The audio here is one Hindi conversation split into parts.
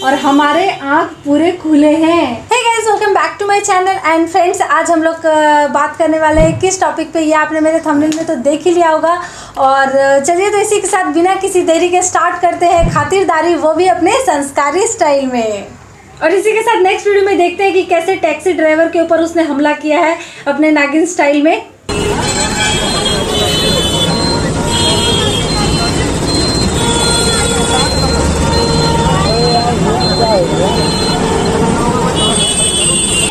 और हमारे आँख पूरे खुले हैं। Hey guys, welcome back to my channel and friends, आज हम लोग बात करने वाले हैं किस टॉपिक पे, ये आपने मेरे थंबनेल में तो देख ही लिया होगा। और चलिए तो इसी के साथ बिना किसी देरी के स्टार्ट करते हैं खातिरदारी, वो भी अपने संस्कारी स्टाइल में। और इसी के साथ नेक्स्ट वीडियो में देखते हैं कि कैसे टैक्सी ड्राइवर के ऊपर उसने हमला किया है अपने नागिन स्टाइल में।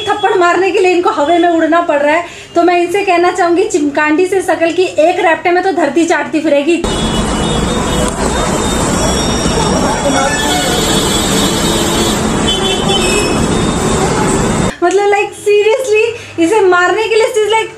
थप्पड़ मारने के लिए इनको हवा में उड़ना पड़ रहा है, तो मैं इनसे कहना चाहूंगी चिमकांडी से शकल की एक रैप्टे में तो धरती चाटती फिरेगी। मतलब लाइक सीरियसली इसे मारने के लिए लाइक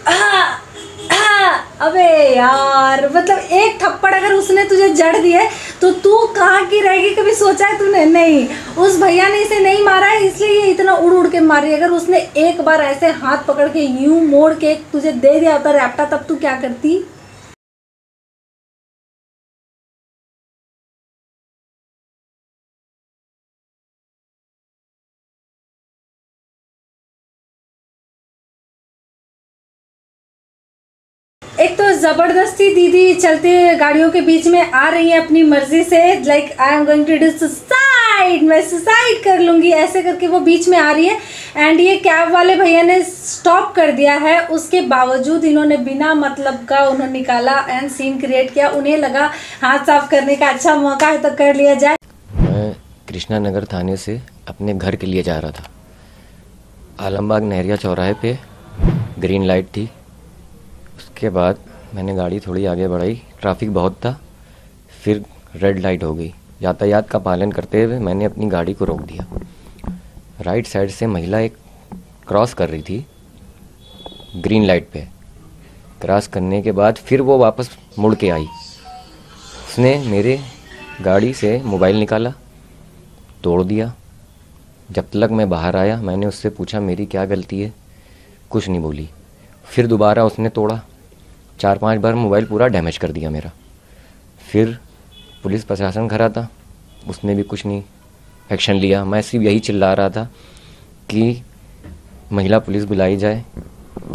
अबे यार, मतलब एक थप्पड़ अगर उसने तुझे जड़ दिए तो तू कहाँ की रहेगी, कभी सोचा है तूने? नहीं, उस भैया ने इसे नहीं मारा है इसलिए ये इतना उड़ उड़ के मार रही है। अगर उसने एक बार ऐसे हाथ पकड़ के यूं मोड़ के तुझे दे दिया होता रैप्टा, तब तू क्या करती? एक तो जबरदस्ती दीदी चलते गाड़ियों के बीच में आ रही है अपनी मर्जी से, like I am going to do suicide, मैं सुसाइड कर लूंगी, ऐसे करके वो बीच में आ रही है। एंड ये कैब वाले भैया ने स्टॉप कर दिया है, उसके बावजूद इन्होंने बिना मतलब का उन्होंने निकाला एंड सीन क्रिएट किया। उन्हें लगा हाथ साफ करने का अच्छा मौका है तो कर लिया जाए। मैं कृष्णा नगर थाने से अपने घर के लिए जा रहा था। आलमबाग नहरिया चौराहे पे ग्रीन लाइट थी। उसके बाद मैंने गाड़ी थोड़ी आगे बढ़ाई, ट्रैफिक बहुत था, फिर रेड लाइट हो गई। यातायात का पालन करते हुए मैंने अपनी गाड़ी को रोक दिया। राइट साइड से महिला एक क्रॉस कर रही थी ग्रीन लाइट पे। क्रॉस करने के बाद फिर वो वापस मुड़ के आई। उसने मेरे गाड़ी से मोबाइल निकाला, तोड़ दिया। जब तक मैं बाहर आया मैंने उससे पूछा मेरी क्या गलती है, कुछ नहीं बोली। फिर दोबारा उसने तोड़ा, 4-5 बार मोबाइल पूरा डैमेज कर दिया मेरा। फिर पुलिस प्रशासन खड़ा था, उसने भी कुछ नहीं एक्शन लिया। मैं सिर्फ यही चिल्ला रहा था कि महिला पुलिस बुलाई जाए।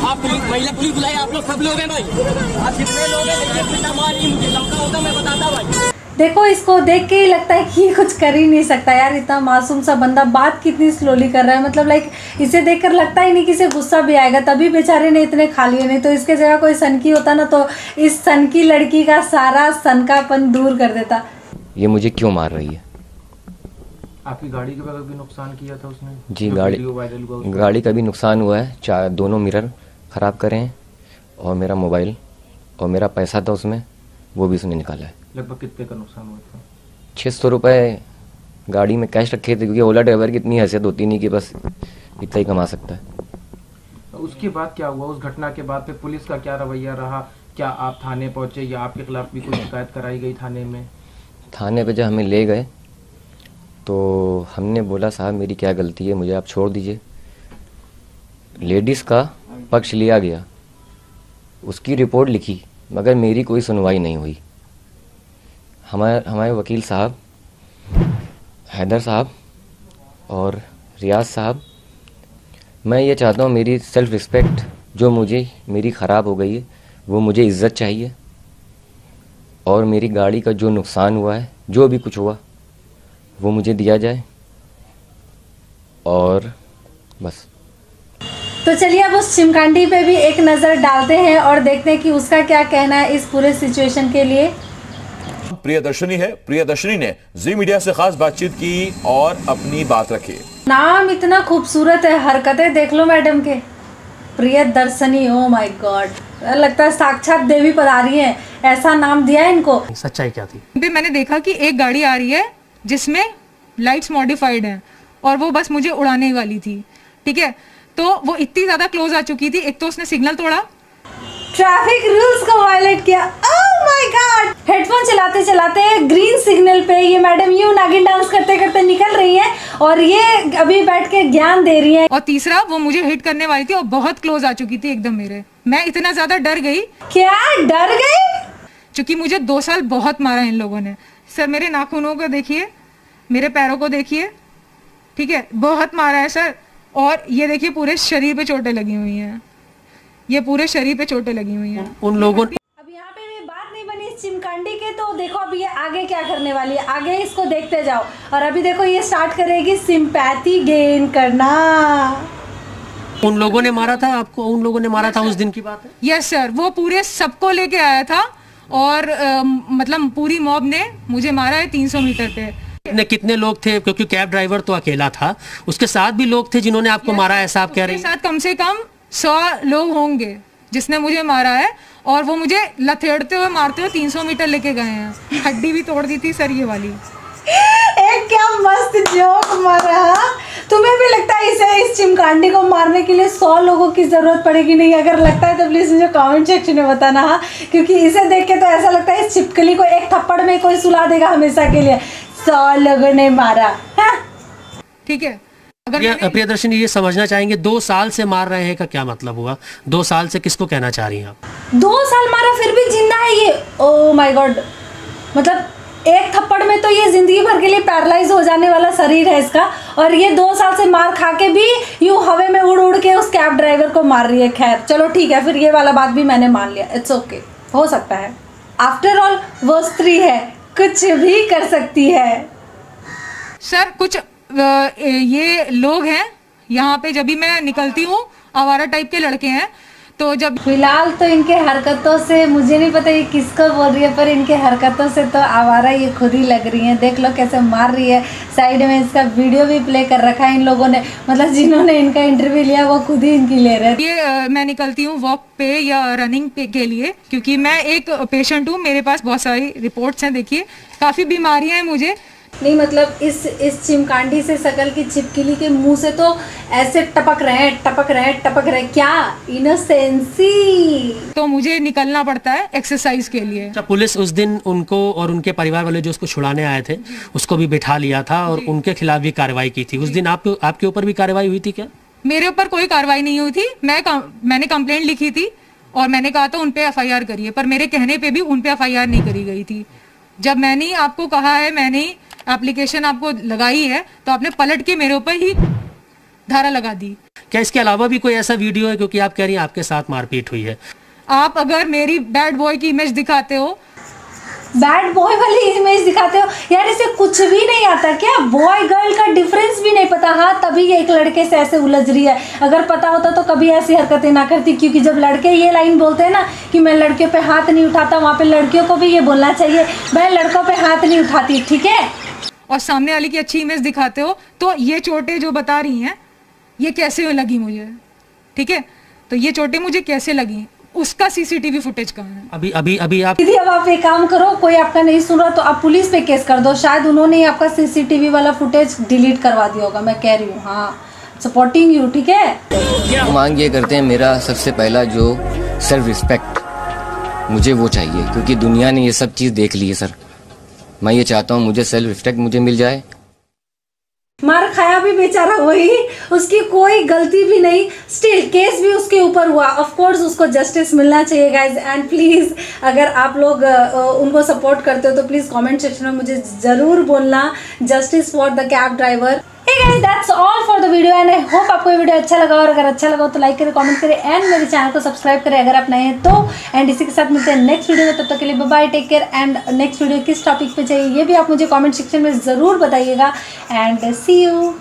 आप महिला पुलिस बुलाई, आप लोग सब लोग हैं भाई, आप कितने लोग हैं? देखिए कितना मारी, मुझे धमका होता मैं बताता भाई। देखो इसको देख के ही लगता है कि कुछ कर ही नहीं सकता यार, इतना मासूम सा बंदा बात कितनी स्लोली कर रहा है। मतलब लाइक इसे देखकर लगता ही नहीं कि इसे गुस्सा भी आएगा, तभी बेचारे ने इतने खा लिए। नहीं तो इसके जगह कोई सनकी होता ना तो इस सनकी लड़की का सारा सनकापन दूर कर देता। ये मुझे क्यों मार रही है? आपकी गाड़ी के भी नुकसान किया था उसने? जी, गाड़ी का भी नुकसान हुआ है। दोनों मिरर ख़राब करे हैं और मेरा मोबाइल और मेरा पैसा था उसमें, वो भी उसने निकाला है। लगभग कितने का नुकसान हुआ था? 600 रुपये गाड़ी में कैश रखे थे, क्योंकि ओला ड्राइवर की इतनी हैसियत होती नहीं कि बस इतना ही कमा सकता है। उसके बाद क्या हुआ? उस घटना के बाद फिर पुलिस का क्या रवैया रहा? क्या आप थाने पहुंचे या आपके खिलाफ भी कोई शिकायत कराई गई थाने में? थाने पे जब हमें ले गए तो हमने बोला साहब मेरी क्या गलती है, मुझे आप छोड़ दीजिए। लेडीज़ का पक्ष लिया गया, उसकी रिपोर्ट लिखी, मगर मेरी कोई सुनवाई नहीं हुई। हमारे वकील साहब हैदर साहब और रियाज साहब, मैं ये चाहता हूँ मेरी सेल्फ़ रिस्पेक्ट जो मेरी ख़राब हो गई है वो मुझे इज़्ज़त चाहिए, और मेरी गाड़ी का जो नुकसान हुआ है, जो भी कुछ हुआ वो मुझे दिया जाए, और बस। तो चलिए अब उस चिमकांडी पे भी एक नज़र डालते हैं और देखते हैं कि उसका क्या कहना है इस पूरे सिचुएशन के लिए। प्रियदर्शनी है। प्रियदर्शनी ने जी मीडिया से खास बातचीत की और अपनी बात रखी। नाम इतना खूबसूरत है, हरकतें देख लो मैडम के, प्रियदर्शनी। ओ माय गॉड, लगता है साक्षात देवी पधारी है, ऐसा नाम दिया है इनको। सच्चाई क्या थी? मैंने देखा कि एक गाड़ी आ रही है जिसमें लाइट्स मॉडिफाइड हैं और वो बस मुझे उड़ाने वाली थी, ठीक है? तो वो इतनी ज्यादा क्लोज आ चुकी थी, एक तो उसने सिग्नल तोड़ा, ट्रैफिक रूल्स को वायलेट किया। ओह माय गॉड, हेडफोन चलाते चलाते ग्रीन सिग्नल पे ये मैडम यूं नागिन डांस करते करते निकल रही है और ये अभी बैठ के ज्ञान दे रही है। और तीसरा वो मुझे हिट करने वाली थी और बहुत क्लोज आ चुकी थी एकदम मेरे। मैं इतना ज्यादा डर गई। क्या डर गई? क्योंकि मुझे 2 साल बहुत मारा इन लोगों ने। सर मेरे नाखूनों को देखिए, मेरे पैरों को देखिए, ठीक है, बहुत मारा है सर। और ये देखिए पूरे शरीर पे चोटें लगी हुई हैं, ये पूरे शरीर पे चोटें लगी हुई हैं। उन लोगों अब यहाँ पे भी बात नहीं बनी इस चिमकांडी के, तो देखो अभी ये आगे क्या करने वाली है, आगे इसको देखते जाओ। और अभी देखो ये स्टार्ट करेगी सिंपैथी गेन करना। उन लोगों ने मारा था आपको, उन लोगों ने मारा था उस दिन की बात है? यस सर, वो पूरे सबको लेके आया था और मतलब पूरी मॉब ने मुझे मारा है 300 मीटर पे। कितने लोग थे, क्योंकि कैब ड्राइवर तो अकेला था, उसके साथ भी लोग थे जिन्होंने आपको मारा, ऐसा आप कह रहे हैं? साथ कम से कम 100 लोग होंगे जिसने मुझे मारा है, और वो मुझे लथेड़ते हुए मारते हुए 300 मीटर लेके गए हैं। हड्डी भी तोड़ दी थी सर ये वाली। एक क्या मस्त जोक मारा। तुम्हें भी लगता है इस चिमकांडी को मारने के लिए 100 लोगों की जरूरत पड़ेगी? नहीं, अगर लगता है तो प्लीज मुझे कमेंट सेक्शन में बताना। हाँ, क्योंकि इसे देख के तो ऐसा लगता है इस छिपकली को एक थप्पड़ में कोई सुला देगा हमेशा के लिए। 100 लोगों ने मारा। ठीक है, प्रियदर्शनी ये समझना चाहेंगे 2 साल से मार रहे हैं का क्या मतलब हुआ? 2 साल से किसको कहना चाह रही हैं आप? 2 साल मारा फिर भी जिंदा है ये। ओह माय गॉड, मतलब एक थप्पड़ में तो ये जिंदगी भर के लिए पैरालाइज हो जाने वाला शरीर है इसका, और ये 2 साल से मार खा के भी यूं हवे में उड़ उड़ के उस कैब ड्राइवर को मार रही है। खैर चलो ठीक है, फिर ये वाला बात भी मैंने मान लिया, इट्स ओके, हो सकता है। आफ्टर ऑल वो स्त्री है, कुछ भी कर सकती है। सर कुछ ये लोग हैं यहाँ पे, जब भी मैं निकलती हूँ आवारा टाइप के लड़के हैं, तो जब फिलहाल तो इनके हरकतों से मुझे नहीं पता ये किसको बोल रही है, पर इनके हरकतों से तो आवारा ये खुद ही लग रही है। देख लो कैसे मार रही है। साइड में इसका वीडियो भी प्ले कर रखा है इन लोगों ने, मतलब जिन्होंने इनका इंटरव्यू लिया वो खुद ही इनकी ले रहे हैं। ये मैं निकलती हूँ वॉक पे या रनिंग पे के लिए, क्योंकि मैं एक पेशेंट हूँ, मेरे पास बहुत सारी रिपोर्ट्स हैं। देखिए काफ़ी बीमारियाँ हैं मुझे। नहीं मतलब इस चिमकांडी से शकल की छिपकली के मुंह से तो ऐसे टपक रहे हैं। क्या इनोसेंसी। तो मुझे निकलना पड़ता है एक्सरसाइज के लिए। अच्छा, पुलिस उस दिन उनको और उनके परिवार वाले जो उसको छुड़ाने आए थे उसको भी बिठा लिया था और उनके खिलाफ भी कार्रवाई की थी। उस दिन आपके ऊपर भी कार्रवाई हुई थी क्या? मेरे ऊपर कोई कार्रवाई नहीं हुई थी। मैंने कंप्लेंट लिखी थी और मैंने कहा था उन पे FIR करिए, पर मेरे कहने पे भी उन पे FIR नहीं करी गई थी। जब मैंने आपको कहा है, मैंने एप्लीकेशन आपको लगाई है, तो आपने पलट के मेरे ऊपर ही धारा लगा दी। क्या इसके अलावा भी कोई ऐसा वीडियो है, क्योंकि आप कह रही हैं आपके साथ मारपीट हुई है? आप अगर मेरी बैड बॉय की इमेज दिखाते हो, बैड बॉय वाली इमेज दिखाते हो यार, इसे कुछ भी नहीं आता क्या? बॉय गर्ल का डिफरेंस भी नहीं पता। हाँ, तभी ये एक लड़के से ऐसे उलझ रही है। अगर पता होता तो कभी ऐसी हरकतें ना करती, क्योंकि जब लड़के ये लाइन बोलते हैं ना कि मैं लड़कियों पे हाथ नहीं उठाता, वहाँ पे लड़कियों को भी ये बोलना चाहिए, मैं लड़कों पे हाथ नहीं उठाती। ठीक है, और सामने वाले की अच्छी इमेज दिखाते हो, तो ये चोटें जो बता रही हैं ये कैसे लगी मुझे, ठीक है, तो ये चोटें मुझे कैसे लगी, उसका CCTV फुटेज कहाँ है? अभी आप दीदी अब आप एक काम करो, कोई आपका नहीं सुन रहा तो आप पुलिस पे केस कर दो। शायद उन्होंने ही आपका CCTV वाला फुटेज डिलीट करवा दिया होगा, मैं कह रही हूँ। हाँ, सपोर्टिंग यू। ठीक है, मांग ये करते हैं, मेरा सबसे पहला जो सेल्फ रिस्पेक्ट मुझे वो चाहिए, क्योंकि दुनिया ने ये सब चीज़ देख ली है सर। मैं ये चाहता हूँ मुझे सेल्फ रिस्पेक्ट मुझे मिल जाए। मार खाया भी बेचारा वही, उसकी कोई गलती भी नहीं, स्टिल केस भी उसके ऊपर हुआ। ऑफ कोर्स उसको जस्टिस मिलना चाहिए गाइज। एंड प्लीज़ अगर आप लोग उनको सपोर्ट करते हो तो प्लीज़ कमेंट सेक्शन में मुझे ज़रूर बोलना, justice for the cab driver. Hey guys, that's all for the video and I hope आपको ये वीडियो अच्छा लगा, और अगर अच्छा लगा तो लाइक करें, कमेंट करें एंड मेरे चैनल को सब्सक्राइब करें अगर आप नए हैं तो। एंड इसी के साथ मिलते हैं नेक्स्ट वीडियो में, तब तक के लिए bye bye, take care. And next video किस टॉपिक पे चाहिए ये भी आप मुझे कमेंट सेक्शन में ज़रूर बताइएगा। And see you.